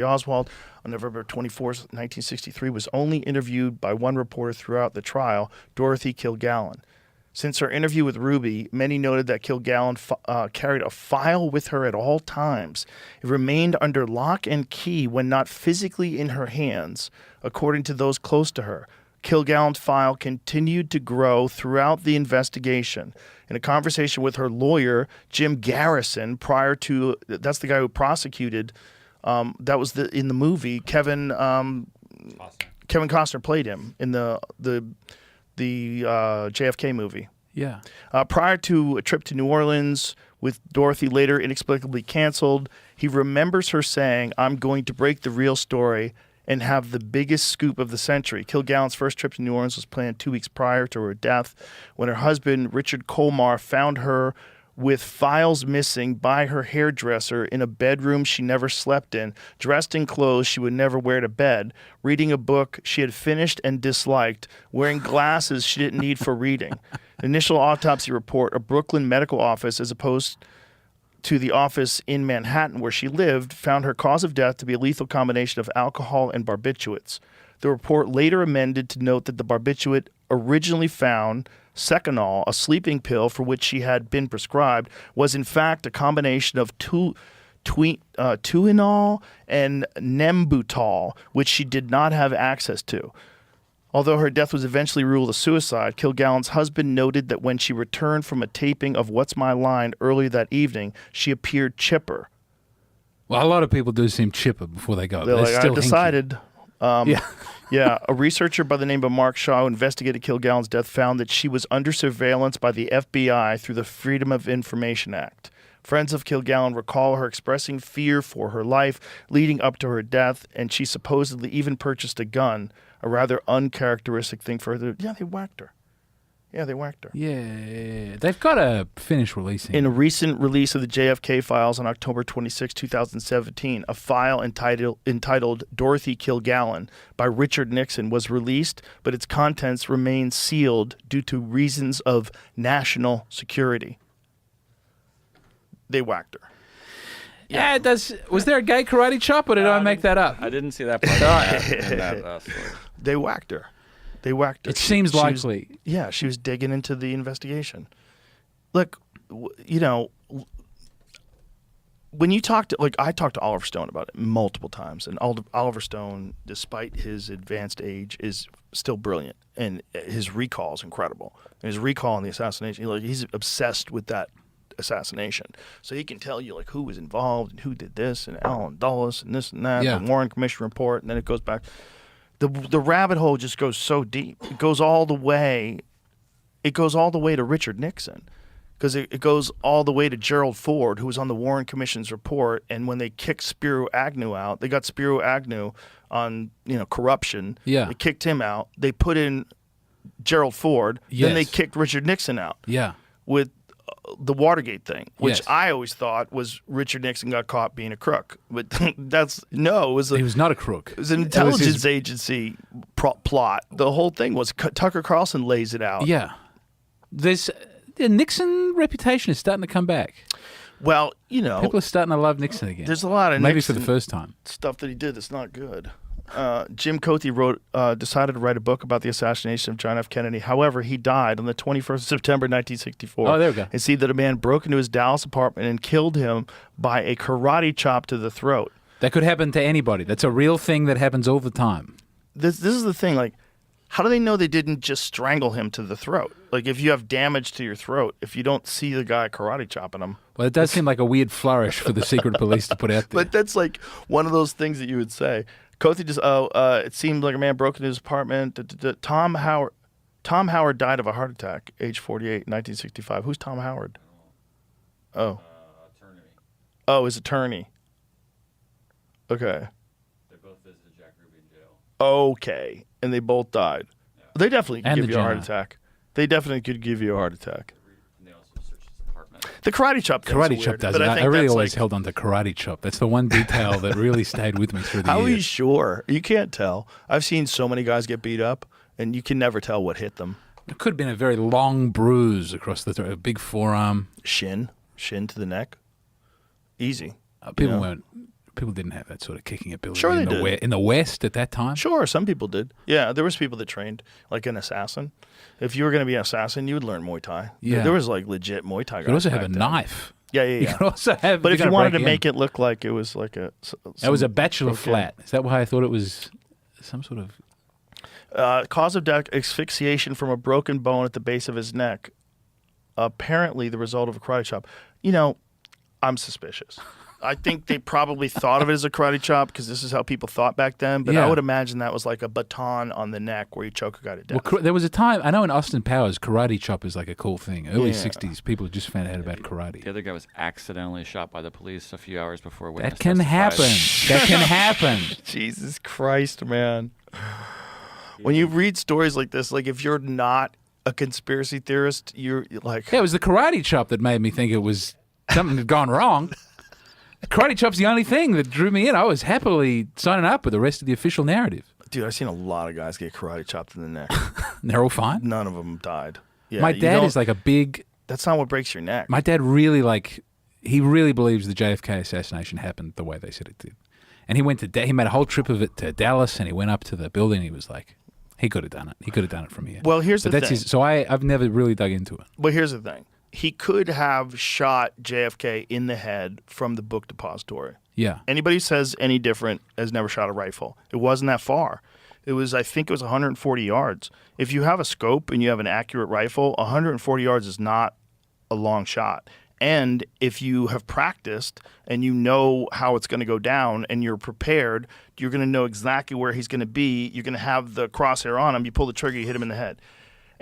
Oswald on November 24th, 1963, was only interviewed by one reporter throughout the trial, Dorothy Kilgallen. Since her interview with Ruby, many noted that Kilgallen carried a file with her at all times. It remained under lock and key when not physically in her hands, according to those close to her. Kilgallen's file continued to grow throughout the investigation. In a conversation with her lawyer, Jim Garrison, that's the guy who prosecuted, that was in the movie, Kevin Costner played him in the JFK movie. Yeah. Prior to a trip to New Orleans, with Dorothy later inexplicably canceled, he remembers her saying, "I'm going to break the real story and have the biggest scoop of the century." Kilgallen's first trip to New Orleans was planned 2 weeks prior to her death, when her husband, Richard Colmar, found her with files missing by her hairdresser in a bedroom she never slept in, dressed in clothes she would never wear to bed, reading a book she had finished and disliked, wearing glasses she didn't need for reading. The initial autopsy report, a Brooklyn medical office as opposed to the office in Manhattan where she lived, found her cause of death to be a lethal combination of alcohol and barbiturates. The report later amended to note that the barbiturate originally found, Seconal, a sleeping pill for which she had been prescribed, was in fact a combination of Tuinol and Nembutal, which she did not have access to. Although her death was eventually ruled a suicide, Kilgallen's husband noted that when she returned from a taping of What's My Line earlier that evening, she appeared chipper. Well, a lot of people do seem chipper before they go. They're like, still I decided. Yeah. Yeah, a researcher by the name of Mark Shaw who investigated Kilgallen's death found that she was under surveillance by the FBI through the Freedom of Information Act. Friends of Kilgallen recall her expressing fear for her life leading up to her death, and she supposedly even purchased a gun, a rather uncharacteristic thing for her. Yeah, they whacked her. Yeah, They've got to finish releasing. In a recent release of the JFK files on October 26, 2017, a file entitled Dorothy Kilgallen by Richard Nixon was released, but its contents remain sealed due to reasons of national security. They whacked her. Yeah, it does. Was there a gay karate chop, or did I make that up? I didn't see that part in that story. They whacked her. It seems likely. She was digging into the investigation. Look, you know, when you talk to, I talked to Oliver Stone about it multiple times, and Oliver Stone, despite his advanced age, is still brilliant, and his recall is incredible. And his recall on the assassination, he's obsessed with that assassination. So he can tell you, who was involved and who did this, and Alan Dulles, and this and that, the Warren Commission report, and then it goes back. The rabbit hole just goes so deep. It goes all the way to Richard Nixon, because it goes all the way to Gerald Ford, who was on the Warren Commission's report. And when they kicked Spiro Agnew out, they got Spiro Agnew on corruption. Yeah. They kicked him out. They put in Gerald Ford. Yes. Then they kicked Richard Nixon out. Yeah. With the Watergate thing, which Yes. I always thought was Richard Nixon got caught being a crook, but he was not a crook. It was an intelligence agency plot. The whole thing was Tucker Carlson lays it out. Yeah, the Nixon reputation is starting to come back. Well, people are starting to love Nixon again. There's a lot of maybe Nixon for the first time stuff that he did that's not good. Jim Cothey decided to write a book about the assassination of John F. Kennedy. However, he died on the 21st of September, 1964. Oh, there we go. And see that a man broke into his Dallas apartment and killed him by a karate chop to the throat. That could happen to anybody. That's a real thing that happens all the time. This is the thing. How do they know they didn't just strangle him to the throat? If you have damage to your throat, if you don't see the guy karate chopping him. Well, it does seem like a weird flourish for the secret police to put out there. But that's one of those things that you would say. Cothey just, it seemed like a man broke into his apartment. Tom Howard died of a heart attack, age 48, 1965. Who's Tom Howard? Oh. Attorney. Oh, his attorney. Okay. They both visited Jack Ruby in jail. Okay. And they both died. Yeah. They definitely could And give the you a heart Jenna. attack. They definitely could give you a heart attack. And they also searched his apartment. The karate chop thing's Karate weird, chop does but it. I I think really that's always held on to karate chop. That's the one detail that really stayed with me through the How are years. you sure? You can't tell. I've seen so many guys get beat up, and you can never tell what hit them. It could have been a very long bruise across the throat, a big forearm. Shin to the neck. Easy. People weren't People didn't have that sort of kicking ability Sure in, they did. In the West at that time. Sure, some people did. Yeah, there was people that trained like an assassin. If you were going to be an assassin, you would learn Muay Thai. Yeah. There was like legit Muay Thai guys. You could also have a back then. knife. Yeah, You yeah, could also have. But if you're you gonna wanted to break make it look like it was like that was a bachelor Okay. flat. Is that why I thought it was some sort of? Cause of death: asphyxiation from a broken bone at the base of his neck. Apparently, the result of a karate chop. You know, I'm suspicious. I think they probably thought of it as a karate chop because this is how people thought back then. But Yeah. I would imagine that was like a baton on the neck where you choke a guy to death. Well, there was a time I know in Austin Powers, karate chop is like a cool thing. Early Yeah. '60s, people just found out about karate. The other guy was accidentally shot by the police a few hours before a witness That can happen. testified. That can happen. Jesus Christ, man. When you read stories like this, like if you're not a conspiracy theorist, you're like, Yeah, it was the karate chop that made me think it was something had gone wrong. Karate chop's the only thing that drew me in. I was happily signing up with the rest of the official narrative. dude, I've seen a lot of guys get karate chopped in the neck. And they're all fine. None of them died. Yeah, My you dad don't- is like a big. That's not what breaks your neck. My dad really he really believes the JFK assassination happened the way they said it did. And he went to he made a whole trip of it to Dallas, and he went up to the building. And he was like, he could have done it. He could have done it from here. Well, here's but the that's thing. his. So I've never really dug into it. But here's the thing. He could have shot JFK in the head from the book depository. Yeah. Anybody who says any different has never shot a rifle. It wasn't that far. It was, I think it was 140 yards. If you have a scope and you have an accurate rifle, 140 yards is not a long shot. And if you have practiced and you know how it's going to go down and you're prepared, you're going to know exactly where he's going to be. You're going to have the crosshair on him. You pull the trigger, you hit him in the head.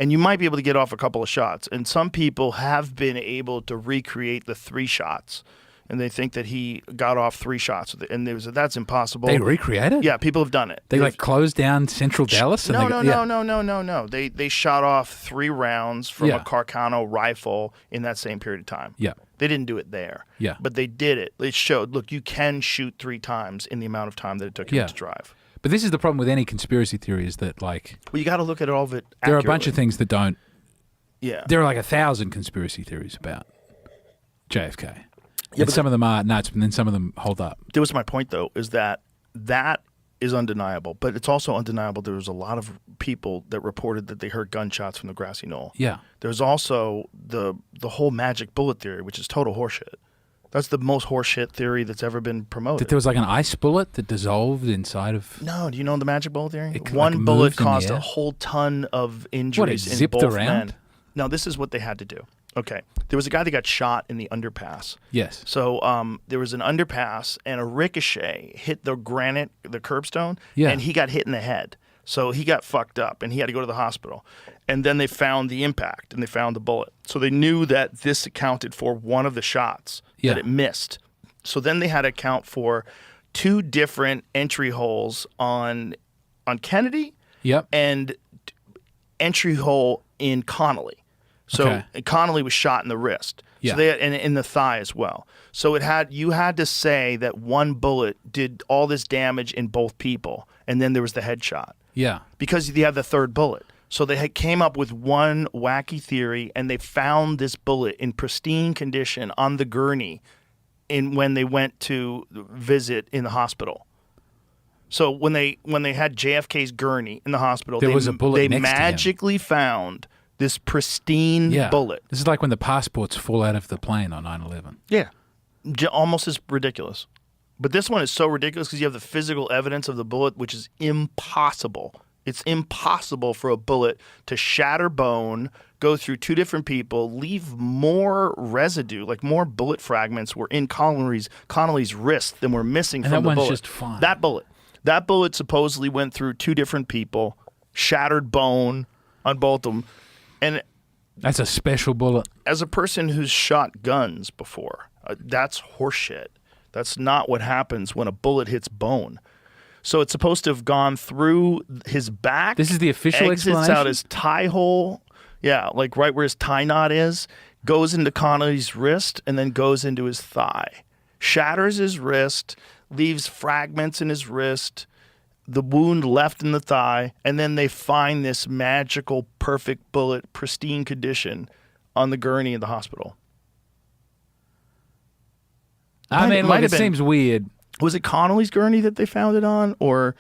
And you might be able to get off a couple of shots. And some people have been able to recreate the 3 shots. And they think that he got off 3 shots. And that's impossible. They recreated? Yeah, people have done it. They They've- like closed down Central Dallas? And no, they no, got, no. They shot off 3 rounds from Yeah. a Carcano rifle in that same period of time. Yeah. They didn't do it there. Yeah. But they did it. They showed, look, you can shoot 3 times in the amount of time that it took him Yeah. to drive. But this is the problem with any conspiracy theory is that like Well, you got to look at all of it there are a bunch accurately. of things that don't. Yeah. There are like 1,000 conspiracy theories about JFK. Yeah, And but some of them are nuts, but then some of them hold up. That was my point, though, is that is undeniable. But it's also undeniable there was a lot of people that reported that they heard gunshots from the grassy knoll. Yeah. There's also the whole magic bullet theory, which is total horseshit. That's the most horseshit theory that's ever been promoted. That there was like an ice bullet that dissolved inside of. No, do you know the magic bullet theory? It, like, One bullet moved in the caused a air? whole ton of injuries in zipped both around? men. No, this is what they had to do. Okay. There was a guy that got shot in the underpass. Yes. So there was an underpass, and a ricochet hit the granite, the curbstone, Yeah. and he got hit in the head. So he got fucked up, and he had to go to the hospital. And then they found the impact, and they found the bullet. So they knew that this accounted for one of the shots Yeah. that it missed. So then they had to account for 2 different entry holes on Kennedy Yep. and entry hole in Connolly. So Okay. Connolly was shot in the wrist. Yeah. So they had, and in the thigh as well. So you had to say that one bullet did all this damage in both people, and then there was the headshot Yeah. because you had the 3rd bullet. So they came up with one wacky theory, and they found this bullet in pristine condition on the gurney when they went to visit in the hospital. So when they had JFK's gurney in the hospital, There they, was a bullet they next to him. magically found this pristine Yeah. bullet. This is like when the passports fall out of the plane on 9/11. Yeah. Almost as ridiculous. But this one is so ridiculous because you have the physical evidence of the bullet, which is impossible. It's impossible for a bullet to shatter bone, go through 2 different people, leave more residue, like more bullet fragments were in Connolly's wrist than were missing And from that the one's bullet. just fine. That bullet supposedly went through 2 different people, shattered bone on both of them. And That's a special bullet. as a person who's shot guns before, that's horseshit. That's not what happens when a bullet hits bone. So it's supposed to have gone through his back. This is the official exits out explanation? his tie hole. Yeah, like right where his tie knot is, goes into Connolly's wrist and then goes into his thigh. Shatters his wrist, leaves fragments in his wrist, the wound left in the thigh, and then they find this magical, perfect bullet, pristine condition on the gurney in the hospital. I Might- mean, might look, have it been- seems weird. Was it Connolly's gurney that they found it on, or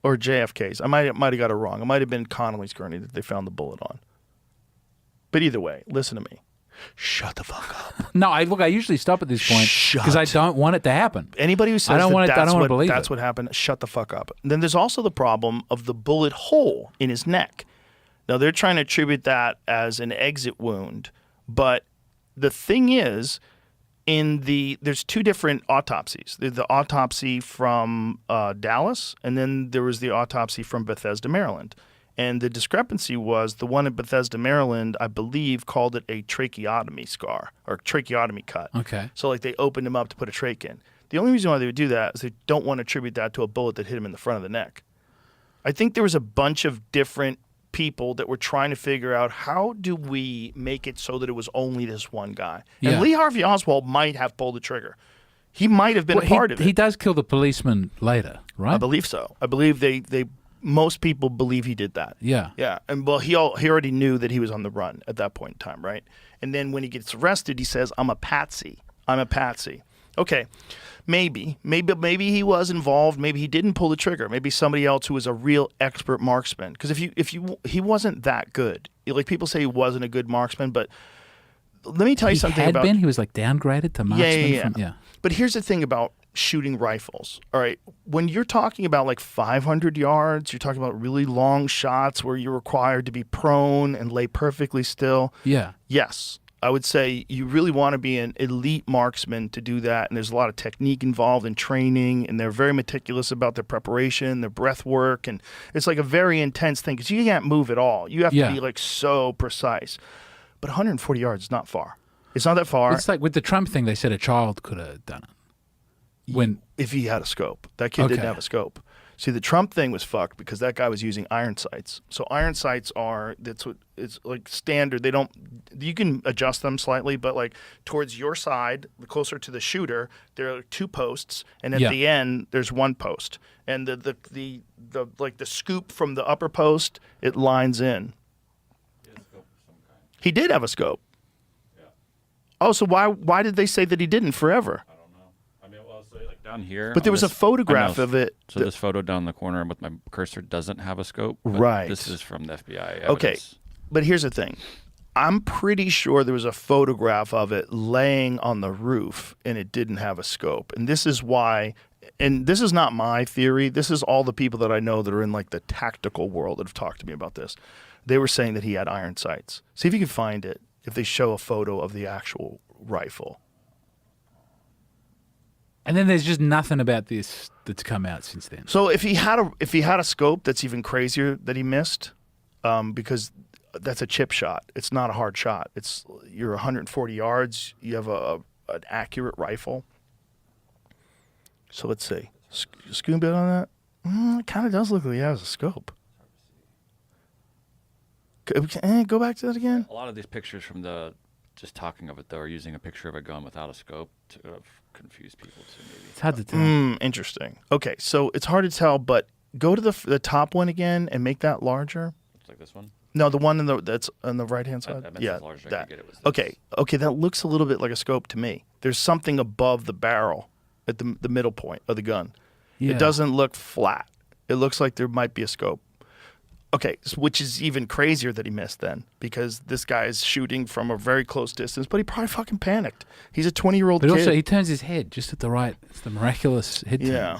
JFK's? I might have got it wrong. It might have been Connolly's gurney that they found the bullet on. But either way, listen to me. Shut the fuck up. No, I usually stop at this point because I don't want it to happen. Anybody who says I don't want to believe that's what happened, shut the fuck up. And then there's also the problem of the bullet hole in his neck. Now, they're trying to attribute that as an exit wound, but the thing is, there's two different autopsies. There's the autopsy from Dallas, and then there was the autopsy from Bethesda, Maryland. And the discrepancy was the one in Bethesda, Maryland, I believe, called it a tracheotomy scar or tracheotomy cut. Okay. So like they opened him up to put a trach in. The only reason why they would do that is they don't want to attribute that to a bullet that hit him in the front of the neck. I think there was a bunch of different people that were trying to figure out how do we make it so that it was only this one guy. And Yeah. Lee Harvey Oswald might have pulled the trigger. He might have been a part of it. He does kill the policeman later, right? I believe so. I believe they most people believe he did that. Yeah. Yeah. And well, he already knew that he was on the run at that point in time, right? And then when he gets arrested, he says, I'm a patsy. I'm a patsy. Okay. Maybe he was involved. Maybe he didn't pull the trigger. Maybe somebody else who was a real expert marksman. Because he wasn't that good. Like people say he wasn't a good marksman, but let me tell you something about. He was like downgraded to marksman. Yeah. But here's the thing about shooting rifles. All right, when you're talking about like 500 yards, you're talking about really long shots where you're required to be prone and lay perfectly still. Yeah. Yes. I would say you really want to be an elite marksman to do that, and there's a lot of technique involved in training, and they're very meticulous about their preparation, their breath work, and it's like a very intense thing because you can't move at all. You have to be like so precise. But 140 yards is not far. It's not that far. It's like with the Trump thing, they said a child could have done it. If he had a scope. That kid didn't have a scope. See, the Trump thing was fucked because that guy was using iron sights. So iron sights it's like standard. You can adjust them slightly, but like towards your side, closer to the shooter, there are two posts, and at the end there's one post. And the like the scoop from the upper post, it lines in. He did have a scope. Yeah. Oh, so why did they say that he didn't forever? Down here. But there was a photograph of it. So this photo down the corner with my cursor doesn't have a scope. But right. This is from the FBI. Evidence. Okay. But here's the thing. I'm pretty sure there was a photograph of it laying on the roof and it didn't have a scope. And this is why, and this is not my theory. This is all the people that I know that are in like the tactical world that have talked to me about this. They were saying that he had iron sights. See if you can find it if they show a photo of the actual rifle. And then there's just nothing about this that's come out since then. So if he had a scope, that's even crazier that he missed, because that's a chip shot. It's not a hard shot. You're 140 yards. You have an accurate rifle. So let's see. Scoop bit on that. It kind of does look like he has a scope. Go back to that again. A lot of these pictures from just talking of it though are using a picture of a gun without a scope to confuse people. So maybe it's hard to tell. Interesting. Okay, so it's hard to tell, but go to the top one again and make that larger. It's like this one. No, the one that's on the right hand side. Yeah, larger. That. Okay, that looks a little bit like a scope to me. There's something above the barrel at the middle point of the gun. Yeah. It doesn't look flat. It looks like there might be a scope. Okay, which is even crazier that he missed then, because this guy is shooting from a very close distance, but he probably fucking panicked. He's a 20-year-old kid. But also, he turns his head just at the right. It's the miraculous head turn. Yeah.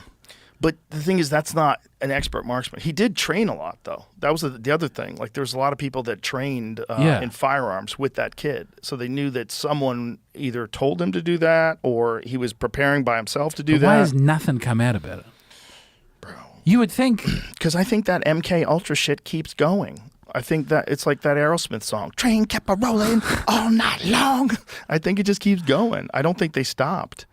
But the thing is, that's not an expert marksman. He did train a lot, though. That was the other thing. Like, there was a lot of people that trained in firearms with that kid. So they knew that someone either told him to do that or he was preparing by himself to do that. Why has nothing come out about it? You would think. Because I think that MK Ultra shit keeps going. I think that it's like that Aerosmith song, train kept a-rolling all night long. I think it just keeps going. I don't think they stopped.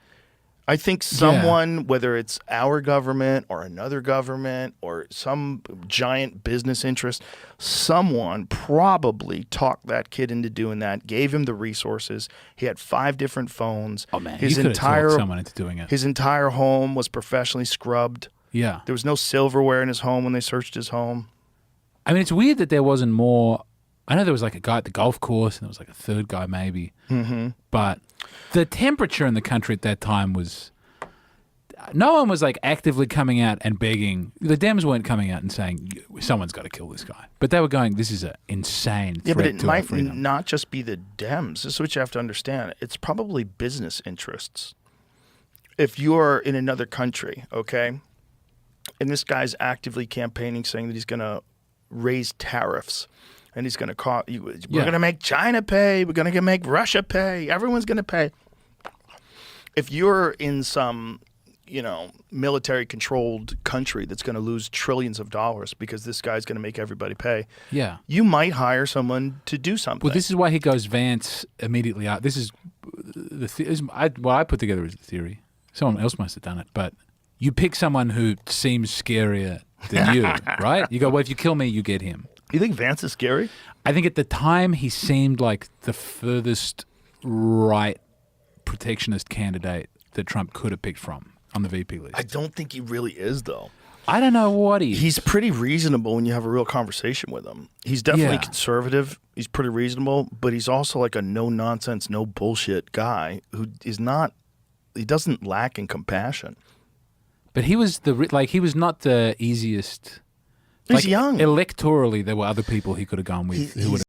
I think someone, whether it's our government or another government or some giant business interest, someone probably talked that kid into doing that, gave him the resources. He had 5 different phones. Oh, man, you could have talked someone into doing it. His entire home was professionally scrubbed. Yeah. There was no silverware in his home when they searched his home. I mean, it's weird that there wasn't more. I know there was like a guy at the golf course and there was like a third guy maybe. Mm-hmm. But the temperature in the country at that time was, no one was like actively coming out and begging. The Dems weren't coming out and saying someone's got to kill this guy, but they were going, "This is an insane threat but it to our might freedom." not just be the Dems. This is what you have to understand. It's probably business interests. If you're in another country, okay, and this guy's actively campaigning, saying that he's going to raise tariffs, and he's going to call, we're going to make China pay, we're going to make Russia pay, everyone's going to pay. If you're in some, military-controlled country that's going to lose trillions of dollars because this guy's going to make everybody pay, Yeah. you might hire someone to do something. Well, this is why he goes Vance immediately out. This is what I put together as the theory. Someone else must have done it, but you pick someone who seems scarier than you, right? You go, well, if you kill me, you get him. You think Vance is scary? I think at the time he seemed like the furthest right protectionist candidate that Trump could have picked from on the VP list. I don't think he really is, though. I don't know what he is. He's pretty reasonable when you have a real conversation with him. He's definitely Yeah. conservative. He's pretty reasonable, but he's also like a no-nonsense, no-bullshit guy who is not – he doesn't lack in compassion. But he was he was not the easiest. He's young. Electorally, there were other people he could have gone with who would